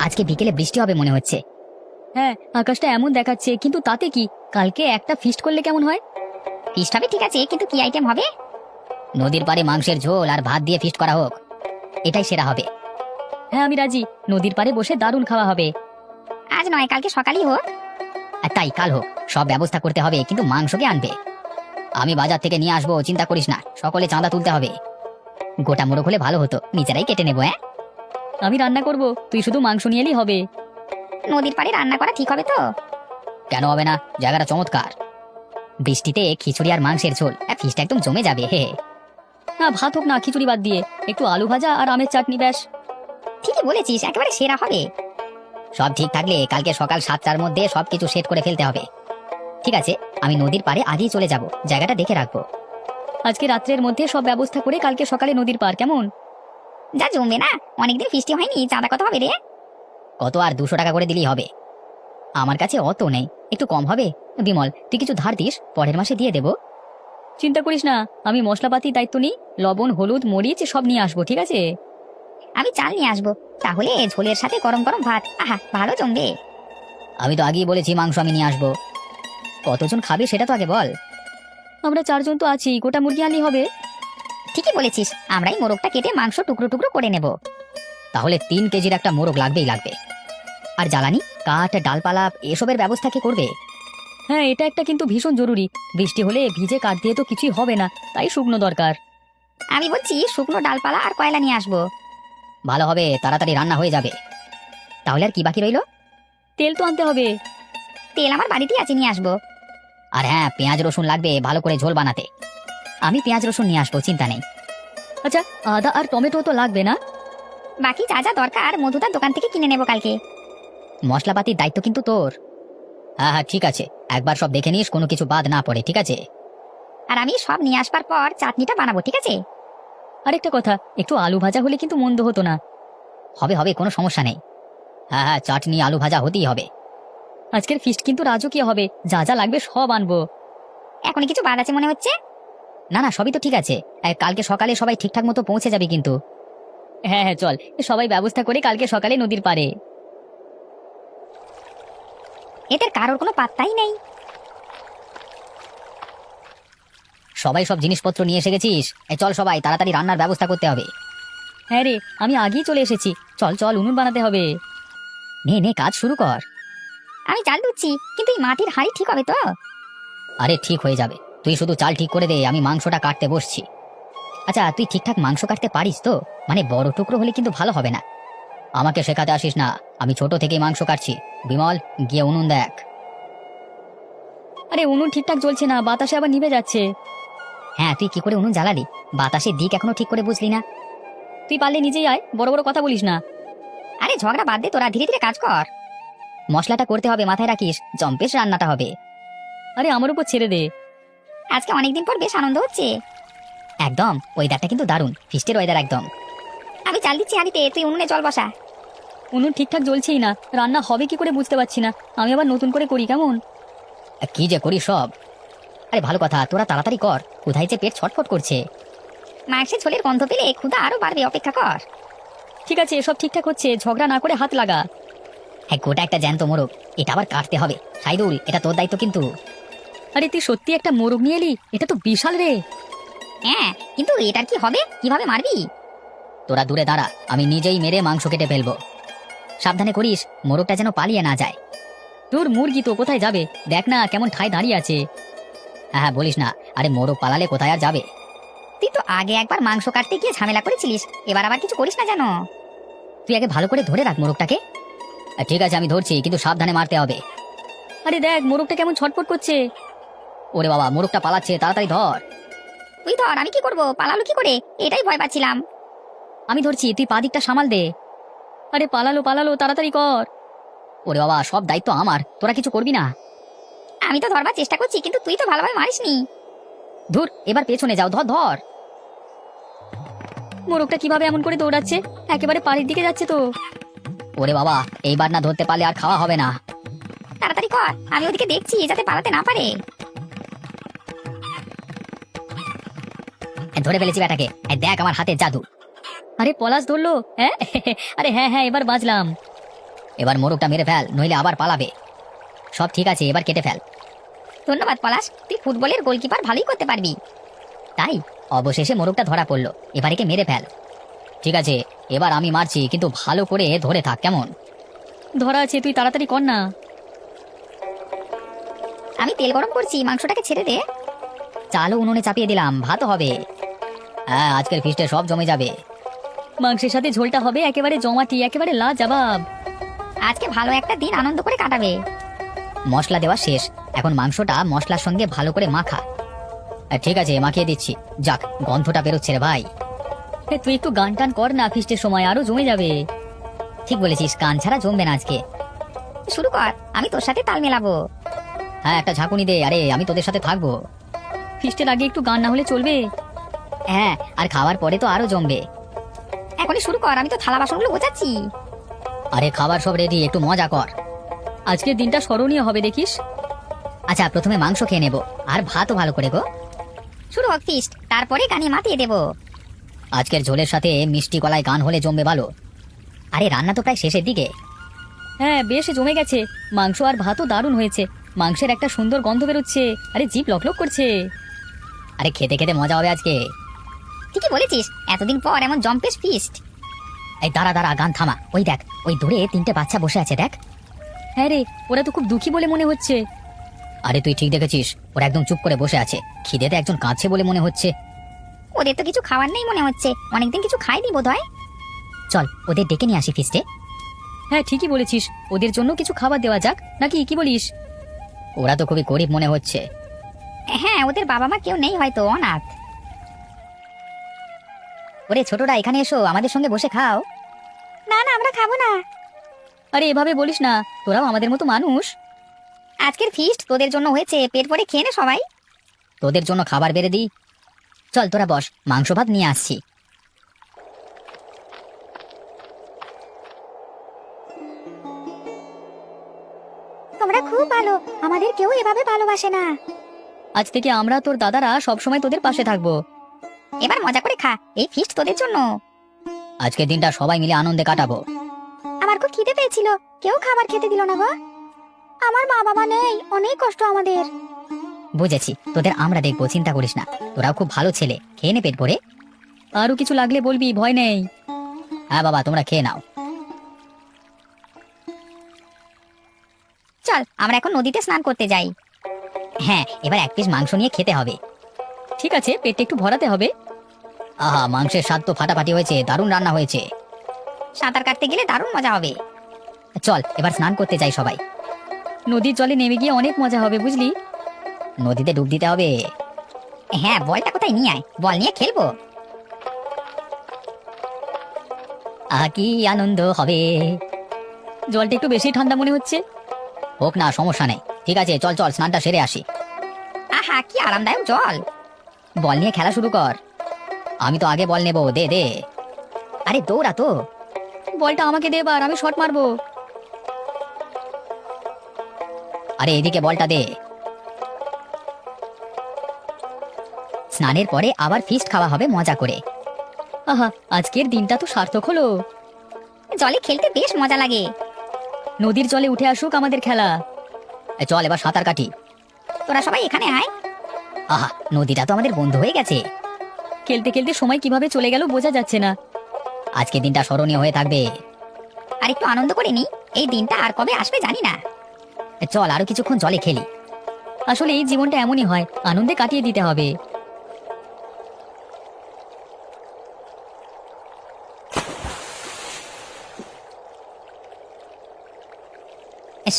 আজকে বিকেলে বৃষ্টি হবে মনে হচ্ছে। হ্যাঁ, আকাশটা এমন দেখাচ্ছে, কিন্তু তাতে কি, কালকে একটা ফিস্ট করলে কেমন হয়? ফিস্ট হবে ঠিক আছে, কিন্তু কি আইটেম হবে? নদীর পাড়ে মাংসের ঝোল আর ভাত দিয়ে ফিস্ট করা হোক, এটাই সেরা হবে। হ্যাঁ আমি রাজি, নদীর পাড়ে বসে দারুণ খাওয়া হবে। আজ নয়, কালকে সকালই হোক। তাই কাল হোক, সব ব্যবস্থা করতে হবে, কিন্তু মাংস কে আনবে? আমি বাজার থেকে নিয়ে আসবো, চিন্তা করিস না, সকলে চাঁদা তুলতে হবে। গোটা মোরগ হলে ভালো হতো, নিজেরাই কেটে নেবো। হ্যাঁ, আমি রান্না করব, তুই শুধু মাংস নিয়ে এলেই হবে। নদীর পাড়ে রান্না করা ঠিক হবে তো? কেন হবে না, জায়গাটা চমৎকার। বৃষ্টিতে খিচুড়ি আর মাংসের ঝোল, ফিস্ট একদম জমে যাবে। হে না, ভাত হোক না, খিচুড়ি বাদ দিয়ে একটু আলু ভাজা আর আমের চাটনি, ব্যাস। ঠিকই বলেছিস, একেবারে সেরা হবে। সব ঠিক থাকলে কালকে সকাল 7টার মধ্যে সবকিছু সেট করে ফেলতে হবে। ঠিক আছে, আমি নদীর পাড়ে আগেই চলে যাব, জায়গাটা দেখে রাখবো। আজকে রাত্রের মধ্যে সব ব্যবস্থা করে কালকে সকালে নদীর পার, কেমন? যা জমবে না, অনেকদিন ফিস্টি হয়নি, চাঁদা কত হবে রে? কত আর 200 টাকা করে দিলেই হবে। আমার কাছে অত নেই, একটু কম হবে। বিমল, তুই কিছু ধার দিস, পরের মাসে দিয়ে দেব। চিন্তা করিস না, আমি মশলাপাতির দায়িত্ব নিই, লবণ হলুদ মরিচ সব নিয়ে আসবো, ঠিক আছে? আমি চাল নিয়ে আসবো, তাহলে ঝোলের সাথে গরম গরম ভাত, আহা ভালো জমবে। আমি তো আগেই বলেছি মাংস আমি নিয়ে আসবো। কতজন খাবে সেটা তো আগে বল। আমরা 4 জন তো আছি, গোটা মুরগি আনলেই হবে। ঠিকই বলেছিস, আমরাই মোরগটা কেটে মাংস টুকরো টুকরো করে নেব। তাহলে 3 কেজির একটা মোরগ লাগবেই লাগবে। আর জ্বালানি, কাঠ, ডালপালা এসবের ব্যবস্থা কি করবে? হ্যাঁ, এটা একটা কিন্তু ভীষণ জরুরি, বৃষ্টি হলে ভিজে কাঠ দিয়ে তো কিছুই হবে না, তাই শুকনো দরকার। আমি বলছি শুকনো ডালপালা আর কয়লা নিয়ে আসবো। ভালো হবে, তাড়াতাড়ি রান্না হয়ে যাবে। তাহলে আর কি বাকি রইলো? তেল তো আনতে হবে। তেল আমার বাড়িতেই আছে, নিয়ে আসবো। আর হ্যাঁ, পেঁয়াজ রসুন লাগবে ভালো করে ঝোল বানাতে। আমি পেঁয়াজ রসুন নিয়ে আসবো, চিন্তা নেই। আচ্ছা, আদা আর টমেটো তো লাগবে না? বাকি যা যা দরকার মধুদার দোকান থেকে কিনে নেব কালকে। মশলাপাতির দায়িত্ব কিন্তু তোর। হ্যাঁ হ্যাঁ ঠিক আছে, একবার সব দেখে নিস, কোনো কিছু বাদ না পড়ে, ঠিক আছে? আর আমি সব নিয়ে আসবার পর চাটনিটা বানাবো, ঠিক আছে? আরেকটা কথা, একটু আলু ভাজা হলে কিন্তু মন্দ হতো না। হবে হবে, কোনো সমস্যা নেই। হ্যাঁ হ্যাঁ, চাটনি আলু ভাজা হতেই হবে। আজকের ফিস্ট কিন্তু রাজকীয় হবে, যা যা লাগবে সব আনবো। এখনই কিছু বাদ আছে মনে হচ্ছে? না না, সবই তো ঠিক আছে, কালকে সকালে সবাই ঠিকঠাক মতো পৌঁছে যাবে কিন্তু। হ্যাঁ হ্যাঁ চল, সবাই ব্যবস্থা করে কালকে সকালে নদীর পাড়ে। এদের কারোর কোনো পাত্তাই নেই। সবাই সব জিনিসপত্র নিয়ে এসে গেছিস? চল সবাই তাড়াতাড়ি রান্নার ব্যবস্থা করতে হবে। হ্যাঁ রে, আমি আগেই চলে এসেছি, চল চল, উনুন বানাতে হবে। নে নে, কাজ শুরু কর। আমি চাল ধুচ্ছি, কিন্তু এই মাটির হাঁড়ি ঠিক হবে তো? আরে ঠিক হয়ে যাবে, তুই শুধু চাল ঠিক করে দে, আমি মাংসটা কাটতে বসছি। আচ্ছা, তুই ঠিকঠাক মাংস কাটতে পারিস তো? মানে বড় টুকরো হলে কিন্তু ভালো হবে না। আমাকে শেখাতে আসিস না, আমি ছোট থেকেই মাংস কাটছি। বিমল, গিয়ে উনুন দেখ। আরে উনুন ঠিকঠাক জ্বলছে না, বাতাসে আবার নিভে যাচ্ছে। হ্যাঁ, তুই কি করে উনুন জ্বালালি? বাতাসের দিক এখনো ঠিক করে বুঝলি না? তুই পারলে নিজেই আয়, বড় বড় কথা বলিস না। আরে ঝগড়া বাদ দে, তোরা ধীরে ধীরে কাজ কর। মশলাটা করতে হবে, মাথায় রাখিস, জম্পেশ রান্নাটা হবে। আরে আমার উপর ছেড়ে দে। আজকে অনেকদিন পর বেশ আনন্দ হচ্ছে। একদম, ওয়েদারটা কিন্তু দারুণ, ফিস্টের ওয়েদার একদম। আমি চাল দিচ্ছি হাঁড়িতে, তুই উনুনে জল বসা। উনুন ঠিকঠাক জ্বলছেই না, রান্না হবে কি করে বুঝতে পারছি না, আমি আবার নতুন করে করি কেমন? কি যে করি সব। আরে ভালো কথা, তোরা তাড়াতাড়ি কর, কোথায় যে পেট ছটফট করছে। মাংসের ঝোলের গন্ধ পেলে ক্ষুধা আরো বাড়বে, অপেক্ষা কর। ঠিক আছে, সব ঠিকঠাক হচ্ছে, ঝগড়া না করে হাত লাগা। হ্যাঁ, গোটা একটা জ্যান্ত মোরগ, এটা আবার কাটতে হবে। সাইদুল, এটা তোর দায়িত্ব কিন্তু। আরে তুই সত্যি একটা মোরগ নিয়ে এলি, এটা তো বিশাল রে। হ্যাঁ, কিন্তু এটার কি হবে, কিভাবে মারবি? তোরা দূরে দাঁড়া, আমি নিজেই মেরে মাংস কেটে ফেলবো। সাবধানে করিস, মোরগটা যেন পালিয়ে না যায়। তোর মুরগি তো কোথায় যাবে, দেখ না কেমন ঠায় দাঁড়িয়ে আছে। হ্যাঁ হ্যাঁ বলিস না, আরে মোরগ পালালে কোথায় আর যাবে? তুই তো আগে একবার মাংস কাটতে গিয়ে ঝামেলা করেছিলিস, এবার আবার কিছু করিস না জানো? তুই আগে ভালো করে ধরে রাখ মোরগটাকে। ঠিক আছে, আমি ধরছি, কিন্তু সাবধানে মারতে হবে। আরে দেখ মোরগটা কেমন ছটফট করছে। ওরে বাবা, মোরগটা পালাচ্ছে, তাড়াতাড়ি ধর। তুই ধর, আমি কি করব, পালালো কি করে, এটাই ভয় পাচ্ছিলাম। আমি ধরছি, তুই পা দিকটা সামাল দে। আরে পালালো পালালো, তাড়াতাড়ি কর। ওরে বাবা, সব দায়িত্ব আমার, তোরা কিছু করবি না? আমি তো ধরবার চেষ্টা করছি, কিন্তু তুই তো ভালোভাবে মারিসনি। ধুর, এবার পেছনে যাও, ধর ধর। মোরগটা কিভাবে এমন করে দৌড়াচ্ছে, একেবারে পাড়ির দিকে যাচ্ছে তো। ওরে বাবা, এইবার না ধরতে পারলে আর খাওয়া হবে না। তাড়াতাড়ি কর, আমি ওদিকে দেখছি যাতে পালাতে না পারে। ধরে ফেলেছি বেটাকে, দেখ আমার হাতে জাদু। আরে পলাশ ধরলো, হ্যাঁ আরে হ্যাঁ হ্যাঁ, এবার বাজলাম। এবার মোরগটা মেরে ফেল, নইলে আবার পালাবে। সব ঠিক আছে, এবার কেটে ফেল। ধন্যবাদ পলাশ, তুই ফুটবলের গোলকিপার ভালোই করতে পারবি। তাই অবশেষে মোরগটা ধরা পড়লো, এবার একে মেরে ফেল। ঠিক আছে, এবার আমি মারছি, কিন্তু ভালো করে ধরে থাক, কেমন? ধরা আছে, তুই তাড়াতাড়ি কর না। আমি তেল গরম করছি, মাংসটাকে ছেড়ে দে। চালও উনুনে চাপিয়ে দিলাম, ভাতও হবে। হ্যাঁ, আজকের ফিস্টে সব জমে যাবে। মাংসের সাথে ঝোলটা হবে একেবারে জমাটি, একেবারে লাজবাব। আজকে ভালো একটা দিন আনন্দ করে কাটাবে। মশলা দেওয়া শেষ, এখন মাংসটা মশলার সঙ্গে ভালো করে মাখা। ঠিক আছে, মাখিয়ে দিচ্ছি। যাক, গন্ধটা বেরোচ্ছে রে ভাই। তুই একটু গান টান কর না, ফিস্টের সময় আরো জমে যাবে। ঠিক বলেছিস, গান ছাড়া জমবে না আজকে। শুরু কর, আমি তোর সাথে তাল মেলাবো। হ্যাঁ, একটা ঝাঁকুনি দে, আরে আমি তোদের সাথে থাকবো। ফিস্টের আগে একটু গান না হলে চলবে? হ্যাঁ, আর খাওয়ার পরে তো আরো জমবে। এখনই শুরু কর, আমি তো থালা বাসনগুলো গোছাচ্ছি। আরে খাবার সব রেডি, একটু মজা কর। আজকের দিনটা স্মরণীয় হবে দেখিস। আচ্ছা, প্রথমে মাংস খেয়ে নেব, আর ভাতও ভালো করে গো। শুরু হোক ফিস্ট, তারপরে গানে মাতিয়ে দেব। আজকের ঝোলের সাথে মিষ্টি কলাই গান হলে জমবে ভালো। আরে রান্না তো প্রায় শেষের দিকে। হ্যাঁ, বেশ জমে গেছে। মাংস আর ভাতও দারুণ হয়েছে। মাংসের একটা সুন্দর গন্ধ বেরোচ্ছে, আরে জিভ লকলক করছে। আরে খেতে খেতে মজা হবে আজকে। ঠিকই বলেছিস, এতদিন পর এমন জম্পেশ ফিস্ট। এই দাঁড়া দাঁড়া, গান থামা। ওই দেখ, ওই দূরে 3টে বাচ্চা বসে আছে, দেখ। হ্যাঁ রে, ওরা তো খুব দুঃখী বলে মনে হচ্ছে। আরে তুই ঠিক দেখেছিস, ওরা একদম চুপ করে বসে আছে। খিদেতে একজন কাঁদছে বলে মনে হচ্ছে। ওদের তো কিছু খাবার নেই মনে হচ্ছে, অনেকদিন কিছু খাইনি বোধহয়। চল ওদের ডেকে নিয়ে আসি ফিস্টে। হ্যাঁ, ঠিকই বলেছিস, ওদের জন্য কিছু খাবার দেওয়া যাক নাকি, কি বলিস? ওরা তো খুবই গরিব মনে হচ্ছে। হ্যাঁ, ওদের বাবা মা কেউ নেই, হয়তো অনাথ। ওরে ছোটরা, এখানে এসো, আমাদের সঙ্গে বসে খাও। না না, আমরা খাবো না। আরে এভাবে বলিস না, তোরাও আমাদের মতো মানুষ। আজকের ফিস্ট তোদের জন্য হয়েছে, পেট ভরে খেয়ে নে সবাই। তোদের জন্য খাবার বেড়ে দিই। চল তোরা বস, মাংস ভাত নিয়ে আসছি। তোমরা খুব ভালো, আমাদের কেউ এভাবে ভালোবাসে না। আজ থেকে আমরা তোর দাদারা সবসময় তোদের পাশে থাকবো। এবার মজা করে খা, এই ফিস্ট তোদের জন্য। আজকের দিনটা সবাই মিলে আনন্দে কাটাবো। আমার খুব খিদে পেয়েছিল, কেউ খাবার খেতে দিল না গো। আমার মা বাবা নেই, অনেক কষ্ট আমাদের। বুঝেছি, তোদের আমরা দেখবো, চিন্তা করিস না। তোরাও খুব ভালো ছেলে, খেয়ে নে পেট ভরে। আরো কিছু লাগলে বলবি, ভয় নেই। হ্যাঁ বাবা, তোমরা খেয়ে নাও। চল আমরা এখন নদীতে স্নান করতে যাই। হ্যাঁ, এবার 1 পিস মাংস নিয়ে খেতে হবে। ঠিক আছে, পেটটা একটু ভরাতে হবে। আহা, মাংসের স্বাদ তো ফাটাফাটি হয়েছে, দারুণ রান্না হয়েছে। সাঁতার কাটতে গেলে দারুণ মজা হবে। চল এবার স্নান করতে যাই সবাই। নদীর জলে নেমে গিয়ে অনেক মজা হবে, বুঝলি? নদীতে ডুব দিতে হবে। হ্যাঁ, বলটা কোথায় নিয়ে আয়, বল নিয়ে খেলবো। কি আনন্দ হবে। জলটা একটু বেশি ঠান্ডা মনে হচ্ছে। হোক না, সমস্যা নেই। ঠিক আছে, চল চল, স্নানটা সেরে আসি। আহা, কি আরামদায়ক জল। বল নিয়ে খেলা শুরু কর। আমি তো আগে বল নেব, দে দে। আরে দৌড়া তো। বলটা আমাকে দে, এবার আমি শট মারবো। আরে এদিকে বলটা দে। স্নানের পরে আবার ফিস্ট খাওয়া হবে মজা করে। আহা, আজকের দিনটা তো সার্থক হলো। জলে খেলতে বেশ মজা লাগে। নদীর জলে উঠে আসুক আমাদের খেলা। চল এবার সাঁতার কাটি। তোরা সবাই এখানে আয়। আহা, নদীটা তো আমাদের বন্ধু হয়ে গেছে। খেলতে খেলতে সময় কিভাবে চলে গেল বোঝা যাচ্ছে না। আজকের দিনটা স্মরণীয় হয়ে থাকবে। আর একটু আনন্দ করে নি, এই দিনটা আর কবে আসবে জানি না। চল আরো কিছুক্ষণ জলে খেলি। আসলে এই জীবনটা এমনই হয়, আনন্দে কাটিয়ে দিতে হবে।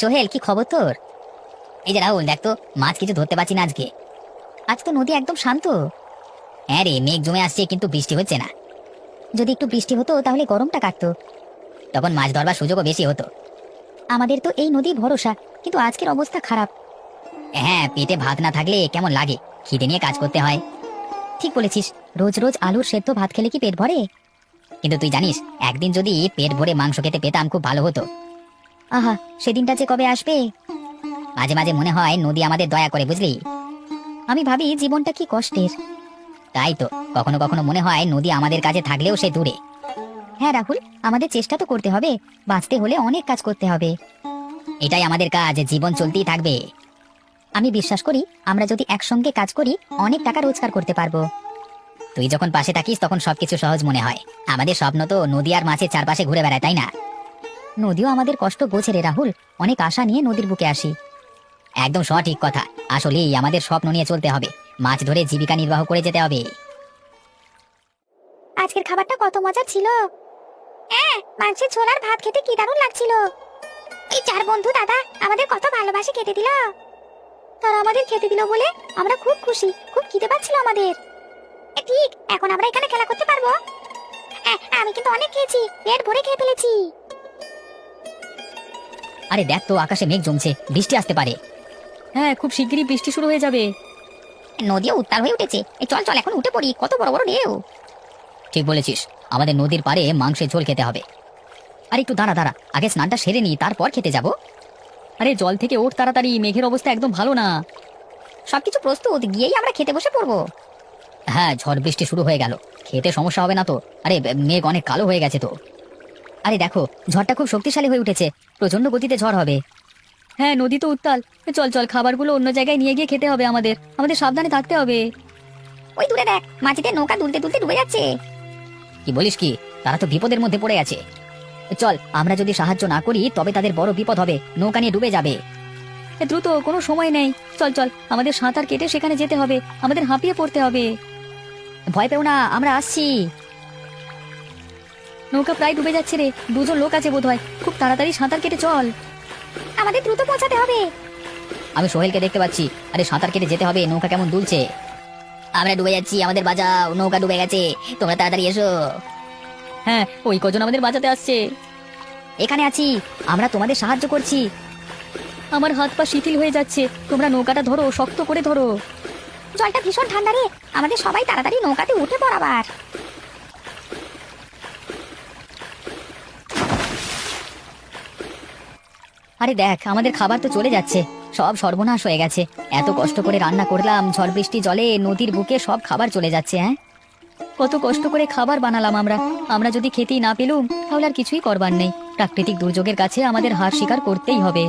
সোহেল, কি খবর তোর? এই যে রাহুল, দেখ তো মাছ কিছু ধরতে পারছি না আজকে। আজ তো নদী একদম শান্ত। হ্যাঁ রে, মেঘ জমে আসছে কিন্তু বৃষ্টি হচ্ছে না। যদি একটু বৃষ্টি হতো তাহলে গরমটা কাটতো, তখন মাছ ধরবার সুযোগও বেশি হতো। আমাদের তো এই নদী ভরসা, কিন্তু আজকের অবস্থা খারাপ। হ্যাঁ, পেটে ভাত না থাকলে কেমন লাগে, খিদে নিয়ে কাজ করতে হয়। ঠিক বলেছিস, রোজ রোজ আলুর সেদ্ধ ভাত খেলে কি পেট ভরে? কিন্তু তুই জানিস, একদিন যদি পেট ভরে মাংস খেতে পেতাম খুব ভালো হতো। আহা, সেদিনটা যে কবে আসবে। মাঝে মাঝে মনে হয় নদী আমাদের দয়া করে, বুঝলি? আমি ভাবি জীবনটা কি কষ্টের। তাই তো, কখনো কখনো মনে হয় নদী আমাদের কাছে থাকলেও সে দূরে। হ্যাঁ রাহুল, আমাদের চেষ্টা তো করতে হবে, বাঁচতে হলে অনেক কাজ করতে হবে। এটাই আমাদের কাজ, জীবন চলতেই থাকবে। আমি বিশ্বাস করি আমরা যদি একসঙ্গে কাজ করি অনেক টাকা রোজগার করতে পারবো। তুই যখন পাশে থাকিস তখন সবকিছু সহজ মনে হয়। আমাদের স্বপ্ন তো নদী আর মাছের চারপাশে ঘুরে বেড়ায়, তাই না? নদীও আমাদের কষ্ট বোঝে রে রাহুল, অনেক আশা নিয়ে নদীর বুকে আসি। একদম সঠিক কথা। আসলেই আমাদের স্বপ্ন নিয়ে চলতে হবে, মাছ ধরে জীবিকা নির্বাহ করে যেতে হবে। আজকের খাবারটা কত মজা ছিল। হ্যাঁ, মাংসের ঝোল আর ভাত খেতে কি দারুণ লাগছিল। এই চার বন্ধু দাদা আমাদের কত ভালোবাসে খেতে দিল। তারা আমাদের খেতে দিল বলে আমরা খুব খুশি, খুব খিদে পাচ্ছিল আমাদের। ঠিক, এখন আমরা এখানে খেলা করতে পারবো। আমি কিন্তু অনেক খেয়েছি, পেট ভরে খেয়ে ফেলেছি। আরে দেখ তো, আকাশে মেঘ জমছে, বৃষ্টি আসতে পারে। হ্যাঁ, খুব শিগগিরই বৃষ্টি শুরু হয়ে যাবে। নদীও উত্তাল হয়ে উঠেছে, এই চল চল এখন উঠে পড়ি, কত বড় বড় ঢেউ। ঠিক বলেছিস, আমাদের নদীর পাড়ে মাংসের ঝোল খেতে হবে। আর একটু দাঁড়া দাঁড়া, আগে স্নানটা সেরে নি, তারপর খেতে যাব। আরে জল থেকে ওঠ তাড়াতাড়ি, মেঘের অবস্থা একদম ভালো না। সবকিছু প্রস্তুত, গিয়েই আমরা খেতে বসে পড়বো। হ্যাঁ, ঝড় বৃষ্টি শুরু হয়ে গেল, খেতে সমস্যা হবে না তো? আরে মেঘ অনেক কালো হয়ে গেছে তো। আরে দেখো, ঝড়টা খুব শক্তিশালী হয়ে উঠেছে, প্রচন্ড গতিতে ঝড় হবে। হ্যাঁ, নদী তো উত্তাল, চল চল খাবারগুলো অন্য জায়গায় নিয়ে গিয়ে খেতে হবে, আমাদের আমাদের সাবধানে থাকতে হবে। ওই দূরে দেখ, মাঝিতে নৌকা দুলতে দুলতে ডুবে যাচ্ছে। কি বলিস কি? তারা তো বিপদের মধ্যে পড়ে আছে। চল, আমরা যদি সাহায্য না করি তবে তাদের বড় বিপদ হবে, নৌকা নিয়ে ডুবে যাবে। দ্রুত, কোনো সময় নেই, চল চল, আমাদের সাঁতার কেটে সেখানে যেতে হবে, আমাদের হাঁপিয়ে পড়তে হবে। ভয় পেও না, আমরা আসছি। নৌকা প্রায় ডুবে যাচ্ছে রে, দুজন লোক আছে বোধহয়, খুব তাড়াতাড়ি সাঁতার কেটে চল। আমাদের দ্রুত পৌঁছাতে হবে। আমি সোহেলকে দেখতে পাচ্ছি, আরে সাঁতার কেটে যেতে হবে, নৌকা কেমন দুলছে। আমরা ডুবে যাচ্ছি, আমাদের বাঁচাও, নৌকা ডুবে গেছে, তোমরা তাড়াতাড়ি এসো। হ্যাঁ, ওই কজন আমাদের বাঁচাতে আসছে। এখানে আছি, আমরা তোমাদের সাহায্য করছি। আমার হাত পা শিথিল হয়ে যাচ্ছে, তোমরা নৌকাটা ধরো, শক্ত করে ধরো। জলটা ভীষণ ঠান্ডা রে, আমাদের সবাই তাড়াতাড়ি নৌকাতে উঠে পড় আবার। আরে দেখ, আমাদের খাবার তো চলে যাচ্ছে, সব সর্বনাশ হয়ে গেছে। এত কষ্ট করে রান্না করলাম, ঝড় বৃষ্টি জলে নদীর বুকে সব খাবার চলে যাচ্ছে। হ্যাঁ, কত কষ্ট করে খাবার বানালাম আমরা, আমরা যদি খেতেই না পেলুম তাহলে আর কিছুই করবার নেই। প্রাকৃতিক দুর্যোগের কাছে আমাদের হার স্বীকার করতেই হবে।